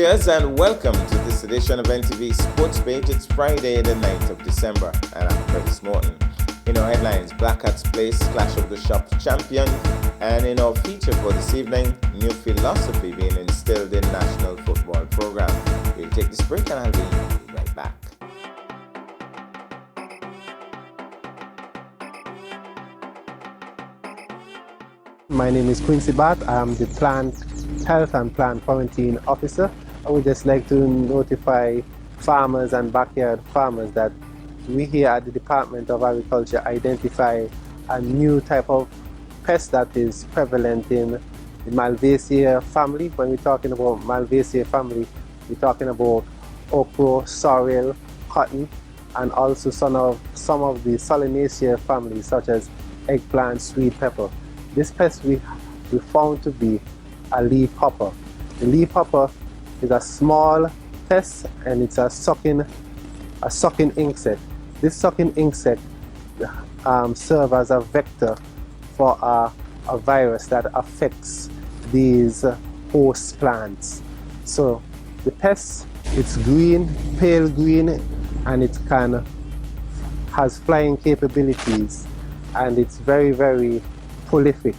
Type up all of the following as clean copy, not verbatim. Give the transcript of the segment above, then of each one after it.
Cheers and welcome to this edition of NTV Sports Page. It's Friday, the 9th of December, and I'm Curtis Morton. In our headlines, Black Cats Place, Clash of the Shops champion, and in our feature for this evening, new philosophy being instilled in National Football Program. We'll take this break and I'll be right back. My name is Quincy Batt. I'm the Plant Health and Plant Quarantine Officer. I would just like to notify farmers and backyard farmers that we here at the Department of Agriculture identify a new type of pest that is prevalent in the Malvaceae family. When we're talking about Malvaceae family, we're talking about okra, sorrel, cotton, and also some of the Solanaceae families such as eggplant, sweet pepper. This pest we found to be a leaf hopper. The leaf hopper is a small pest and it's a sucking insect. This sucking insect serves as a vector for a virus that affects these host plants. So the pest, it's green, pale green, and it has flying capabilities, and it's very, very prolific.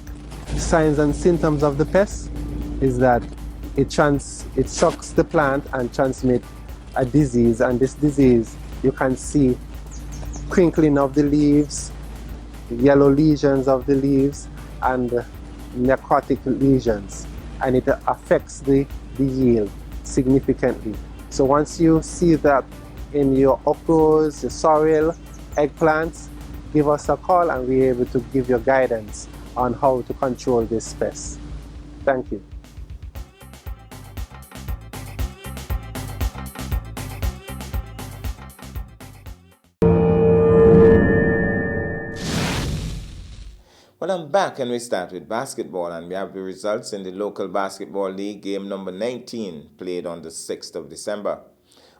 Signs and symptoms of the pest is that it sucks the plant and transmits a disease, and this disease you can see crinkling of the leaves, yellow lesions of the leaves, and necrotic lesions, and it affects the yield significantly. So once you see that in your okras, your sorrel, eggplants, give us a call and we're able to give you guidance on how to control this pest. Thank you. Well, I'm back and we start with basketball, and we have the results in the local basketball league game number 19 played on the 6th of December.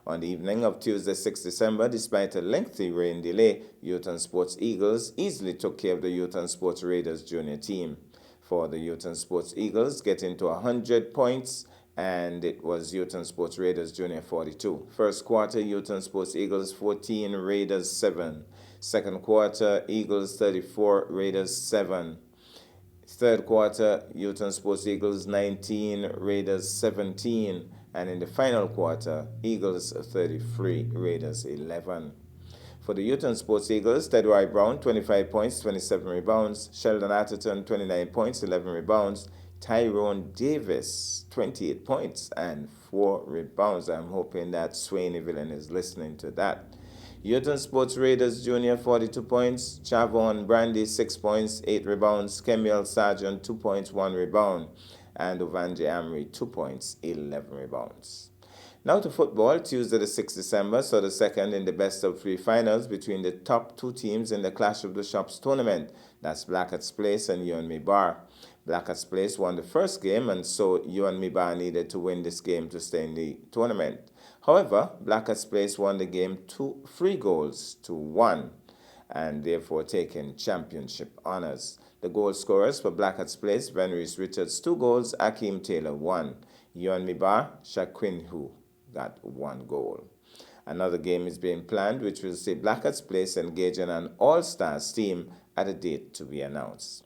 On the evening of Tuesday, 6 December, despite a lengthy rain delay, Youthton Sports Eagles easily took care of the Youthton Sports Raiders junior team. For the Youthton Sports Eagles getting to 100 points, and it was Youthton Sports Raiders junior 42. First quarter, Youthton Sports Eagles 14, Raiders 7. Second quarter, Eagles 34, Raiders 7. Third quarter, Youthton Sports Eagles 19, Raiders 17. And in the final quarter, Eagles 33, Raiders 11. For the Youthton Sports Eagles, Tedwai Brown, 25 points, 27 rebounds. Sheldon Atherton, 29 points, 11 rebounds. Tyrone Davis, 28 points and 4 rebounds. I'm hoping that Swaney Villain is listening to that. Youthton Sports Raiders Junior, 42 points. Chavon Brandy, 6 points, 8 rebounds. Kemuel Sargent, 2 points, 1 rebound. And Ovanje Amri, 2 points, 11 rebounds. Now to football. Tuesday the 6th December saw the second in the best-of-3 finals between the top two teams in the Clash of the Shops tournament. That's Black Cats Place and UNME Bar. Black Cats Place won the first game, and so UNME Bar needed to win this game to stay in the tournament. However, Black Cats Place won the game 3 goals to 1, and therefore taking championship honors. The goal scorers for Black Cats Place: Venris Richards 2 goals, Akeem Taylor 1. UNME Bar, Shaquinhu got 1 goal. Another game is being planned, which will see Black Cats Place engaging an all-stars team at a date to be announced.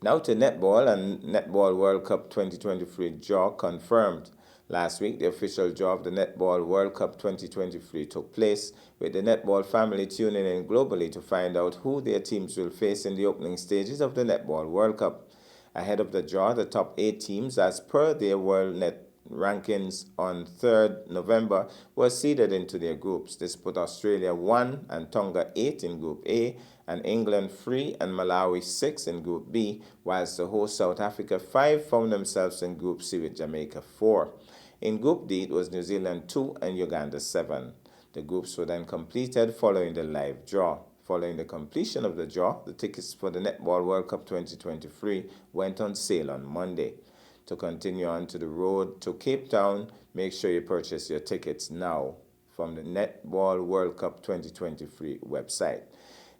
Now to netball, and Netball World Cup 2023 draw confirmed. Last week, the official draw of the Netball World Cup 2023 took place, with the netball family tuning in globally to find out who their teams will face in the opening stages of the Netball World Cup. Ahead of the draw, the top 8 teams, as per their World Net rankings on 3rd November, were seeded into their groups. This put Australia 1 and Tonga 8 in Group A, and England 3 and Malawi 6 in Group B, whilst the host South Africa 5 found themselves in Group C with Jamaica 4. In Group D, it was New Zealand 2 and Uganda 7. The groups were then completed following the live draw. Following the completion of the draw, the tickets for the Netball World Cup 2023 went on sale on Monday. To continue on to the road to Cape Town, make sure you purchase your tickets now from the Netball World Cup 2023 website.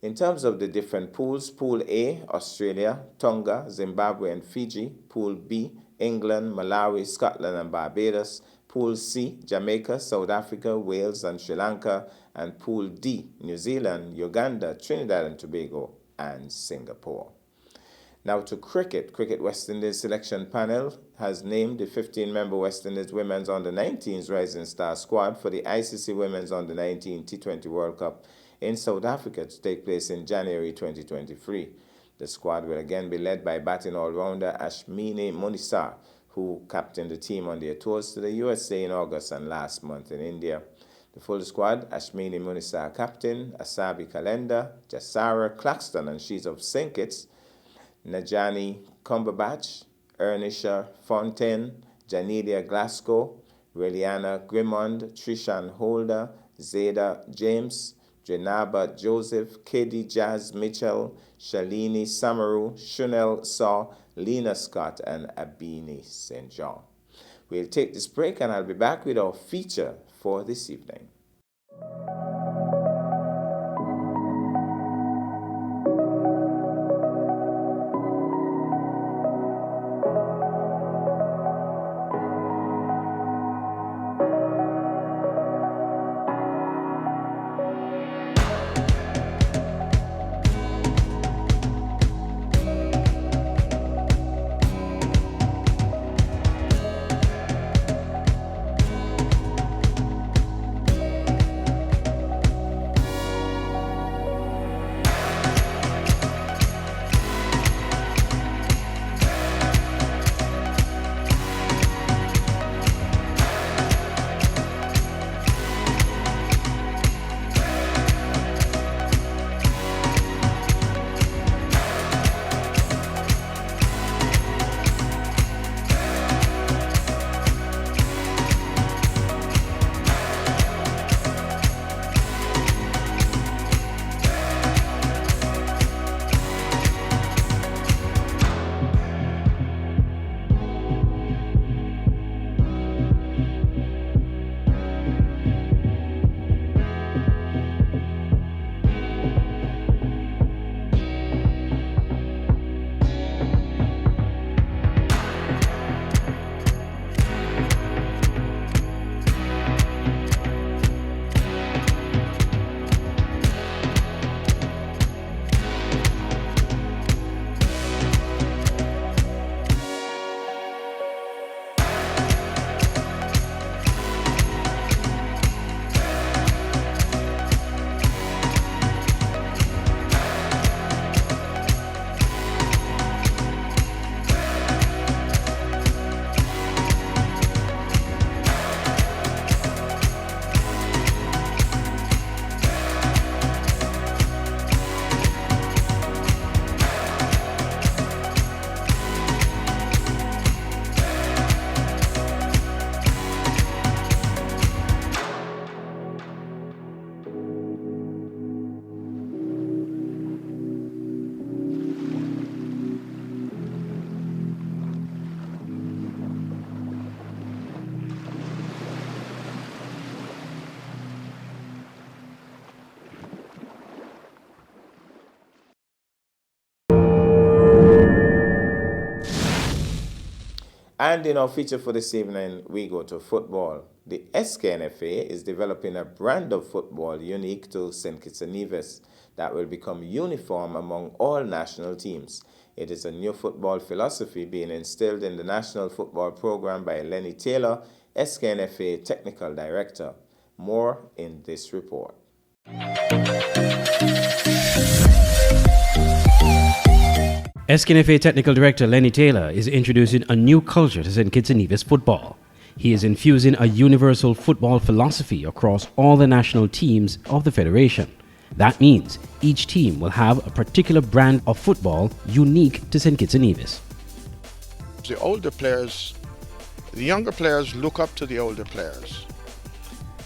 In terms of the different pools, Pool A, Australia, Tonga, Zimbabwe, and Fiji. Pool B, England, Malawi, Scotland and Barbados. Pool C, Jamaica, South Africa, Wales and Sri Lanka. And Pool D, New Zealand, Uganda, Trinidad and Tobago, and Singapore. Now to cricket. Cricket West Indies selection panel has named the 15-member West Indies Women's Under-19s Rising Star squad for the ICC Women's Under-19 T20 World Cup in South Africa to take place in January 2023. The squad will again be led by batting all-rounder Ashmini Munisar, who captained the team on their tours to the USA in August and last month in India. The full squad: Ashmini Munisar captain, Asabi Kalenda, Jasara Claxton and she's of St. Kitts, Najani Cumberbatch, Ernisha Fontaine, Janelia Glasgow, Reliana Grimond, Trishan Holder, Zeda James, Jenaba Joseph, Katie Jazz Mitchell, Shalini Samaru, Chanel Saw, Lena Scott, and Abini St. John. We'll take this break and I'll be back with our feature for this evening. And in our feature for this evening, we go to football. The SKNFA is developing a brand of football unique to St. Kitts and Nevis that will become uniform among all national teams. It is a new football philosophy being instilled in the national football program by Lenny Taylor, SKNFA Technical Director. More in this report. SKNFA Technical Director Lenny Taylor is introducing a new culture to St. Kitts and Nevis football. He is infusing a universal football philosophy across all the national teams of the Federation. That means each team will have a particular brand of football unique to St. Kitts and Nevis. The younger players look up to the older players,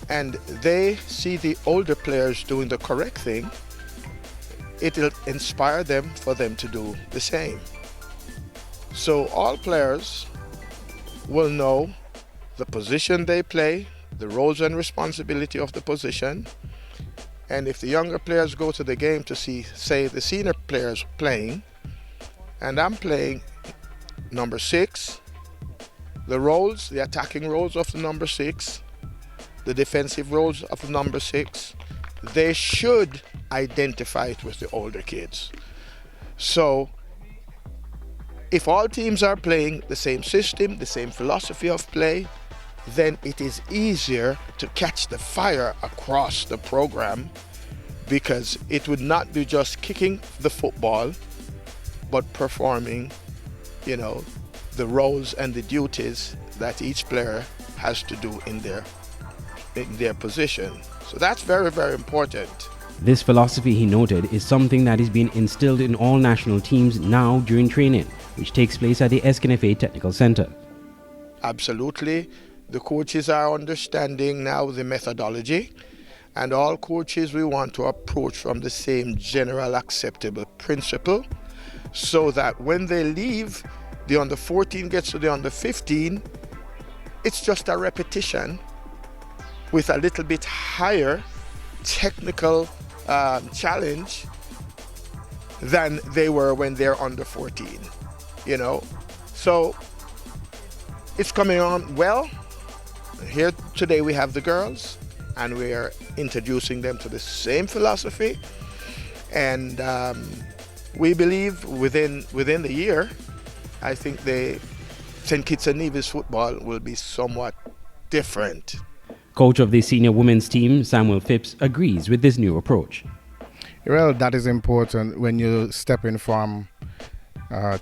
and they see the older players doing the correct thing. It'll inspire them for them to do the same. So all players will know the position they play, the roles and responsibility of the position, and if the younger players go to the game to see, say, the senior players playing, and I'm playing number 6 the roles, the attacking roles of the number 6, the defensive roles of the number 6, they should identify it with the older kids. So if all teams are playing the same system, the same philosophy of play, then it is easier to catch the fire across the program, because it would not be just kicking the football, but performing, the roles and the duties that each player has to do in their position. So that's very, very important. This philosophy, he noted, is something that is being instilled in all national teams now during training, which takes place at the SKNFA Technical Center. Absolutely. The coaches are understanding now the methodology, and all coaches, we want to approach from the same general acceptable principle, so that when they leave, the under 14 gets to the under 15, it's just a repetition with a little bit higher technical challenge than they were when they're under 14, So it's coming on well. Here today we have the girls, and we are introducing them to the same philosophy, and we believe within the year, I think the St. Kitts and Nevis football will be somewhat different. Coach of the senior women's team, Samuel Phipps, agrees with this new approach. Well, that is important when you step in from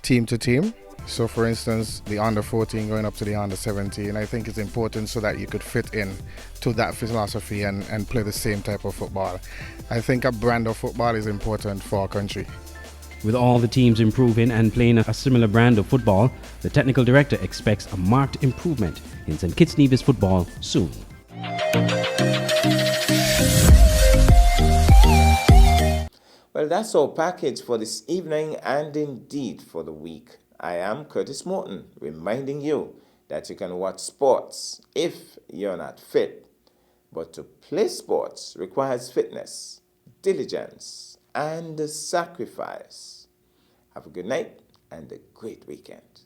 team to team. So for instance, the under 14 going up to the under 17, I think it's important so that you could fit in to that philosophy and play the same type of football. I think a brand of football is important for our country. With all the teams improving and playing a similar brand of football, the technical director expects a marked improvement in St. Kitts Nevis football soon. Well, that's our package for this evening and indeed for the week. I am Curtis Morton, reminding you that you can watch sports if you're not fit. But to play sports requires fitness, diligence, and sacrifice. Have a good night and a great weekend.